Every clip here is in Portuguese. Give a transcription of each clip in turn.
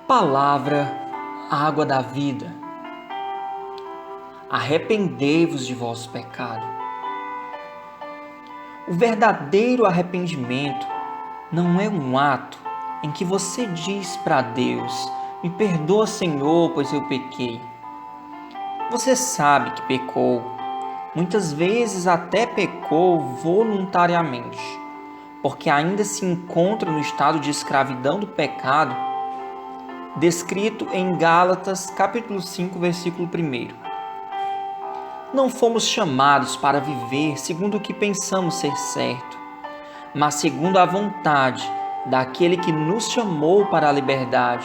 Palavra, água da vida. Arrependei-vos de vosso pecado. O verdadeiro arrependimento não é um ato em que você diz para Deus: me perdoa, Senhor, pois eu pequei. Você sabe que pecou, muitas vezes até pecou voluntariamente, porque ainda se encontra no estado de escravidão do pecado, descrito em Gálatas, capítulo 5, versículo 1. Não fomos chamados para viver segundo o que pensamos ser certo, mas segundo a vontade daquele que nos chamou para a liberdade.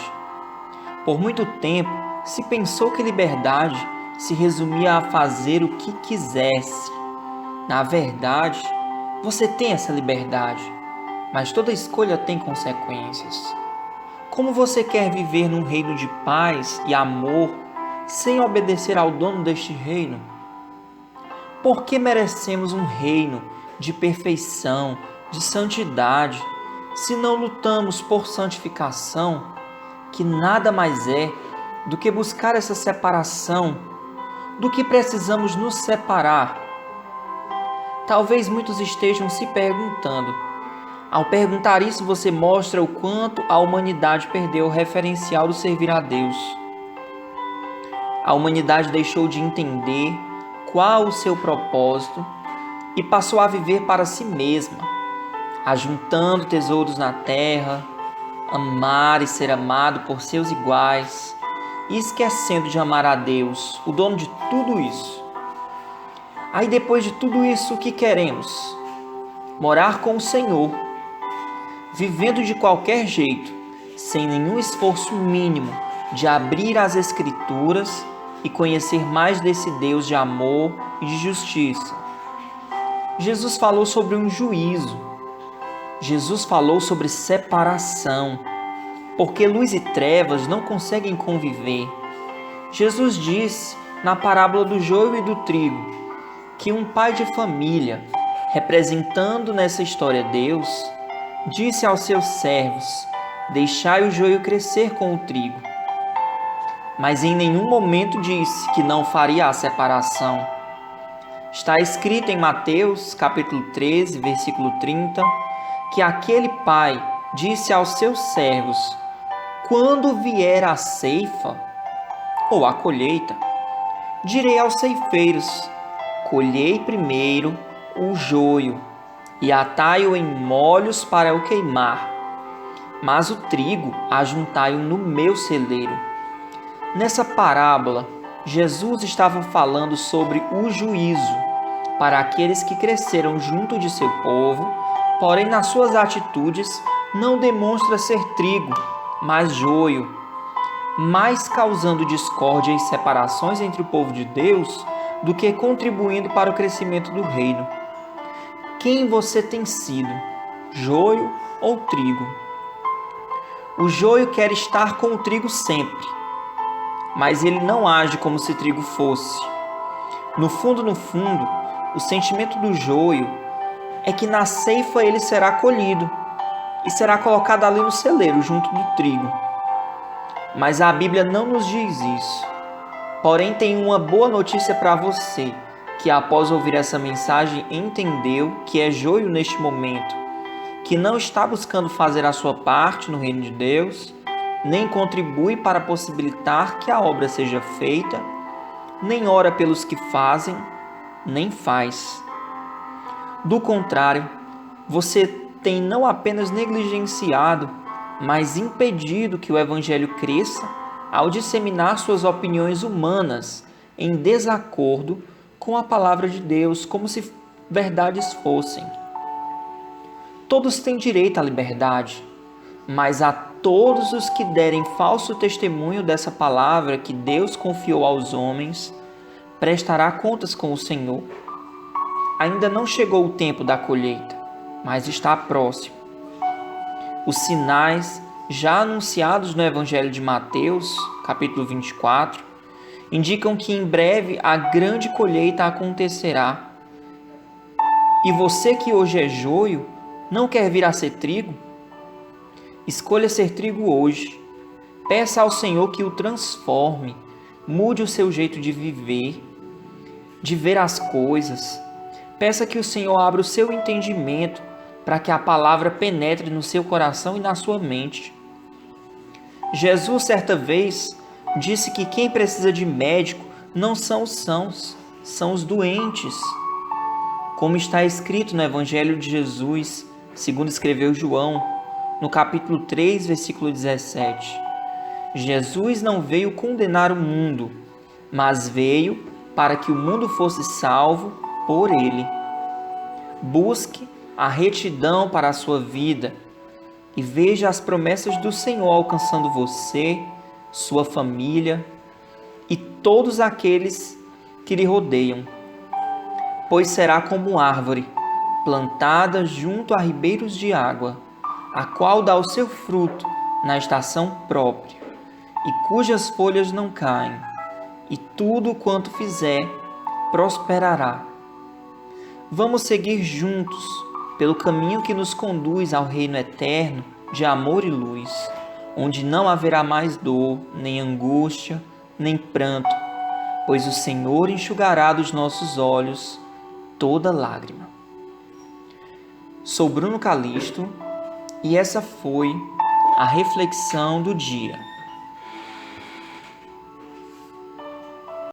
Por muito tempo, se pensou que liberdade se resumia a fazer o que quisesse. Na verdade, você tem essa liberdade, mas toda escolha tem consequências. Como você quer viver num reino de paz e amor sem obedecer ao dono deste reino? Por que merecemos um reino de perfeição, de santidade, se não lutamos por santificação, que nada mais é do que buscar essa separação, do que precisamos nos separar? Talvez muitos estejam se perguntando. Ao perguntar isso, você mostra o quanto a humanidade perdeu o referencial do servir a Deus. A humanidade deixou de entender qual o seu propósito e passou a viver para si mesma, ajuntando tesouros na terra, amar e ser amado por seus iguais, e esquecendo de amar a Deus, o dono de tudo isso. Aí depois de tudo isso, o que queremos? Morar com o Senhor, vivendo de qualquer jeito, sem nenhum esforço mínimo de abrir as Escrituras e conhecer mais desse Deus de amor e de justiça. Jesus falou sobre um juízo. Jesus falou sobre separação, porque luz e trevas não conseguem conviver. Jesus disse, na parábola do joio e do trigo, que um pai de família, representando nessa história Deus, disse aos seus servos: deixai o joio crescer com o trigo. Mas em nenhum momento disse que não faria a separação. Está escrito em Mateus, capítulo 13, versículo 30, que aquele pai disse aos seus servos: quando vier a ceifa, ou a colheita, direi aos ceifeiros: colhei primeiro o joio e atai-o em molhos para o queimar, mas o trigo ajuntai-o no meu celeiro. Nessa parábola, Jesus estava falando sobre o juízo para aqueles que cresceram junto de seu povo, porém nas suas atitudes não demonstra ser trigo, mas joio, mais causando discórdia e separações entre o povo de Deus do que contribuindo para o crescimento do reino. Quem você tem sido, joio ou trigo? O joio quer estar com o trigo sempre, mas ele não age como se trigo fosse. No fundo, o sentimento do joio é que na ceifa ele será colhido e será colocado ali no celeiro junto do trigo. Mas a Bíblia não nos diz isso. Porém, tem uma boa notícia para você, que após ouvir essa mensagem entendeu que é joio neste momento, que não está buscando fazer a sua parte no reino de Deus, nem contribui para possibilitar que a obra seja feita, nem ora pelos que fazem, nem faz. Do contrário, você tem não apenas negligenciado, mas impedido que o Evangelho cresça ao disseminar suas opiniões humanas em desacordo com a palavra de Deus, como se verdades fossem. Todos têm direito à liberdade, mas a todos os que derem falso testemunho dessa palavra que Deus confiou aos homens, prestará contas com o Senhor. Ainda não chegou o tempo da colheita, mas está próximo. Os sinais já anunciados no Evangelho de Mateus, capítulo 24, indicam que em breve a grande colheita acontecerá. E você que hoje é joio, não quer vir a ser trigo? Escolha ser trigo hoje. Peça ao Senhor que o transforme, mude o seu jeito de viver, de ver as coisas. Peça que o Senhor abra o seu entendimento para que a palavra penetre no seu coração e na sua mente. Jesus, certa vez, disse que quem precisa de médico não são os sãos, são os doentes. Como está escrito no Evangelho de Jesus, segundo escreveu João, no capítulo 3, versículo 17. Jesus não veio condenar o mundo, mas veio para que o mundo fosse salvo por ele. Busque a retidão para a sua vida e veja as promessas do Senhor alcançando você, sua família e todos aqueles que lhe rodeiam. Pois será como árvore plantada junto a ribeiros de água, a qual dá o seu fruto na estação própria, e cujas folhas não caem, e tudo quanto fizer prosperará. Vamos seguir juntos pelo caminho que nos conduz ao reino eterno de amor e luz, onde não haverá mais dor, nem angústia, nem pranto, pois o Senhor enxugará dos nossos olhos toda lágrima. Sou Bruno Calixto e essa foi a reflexão do dia.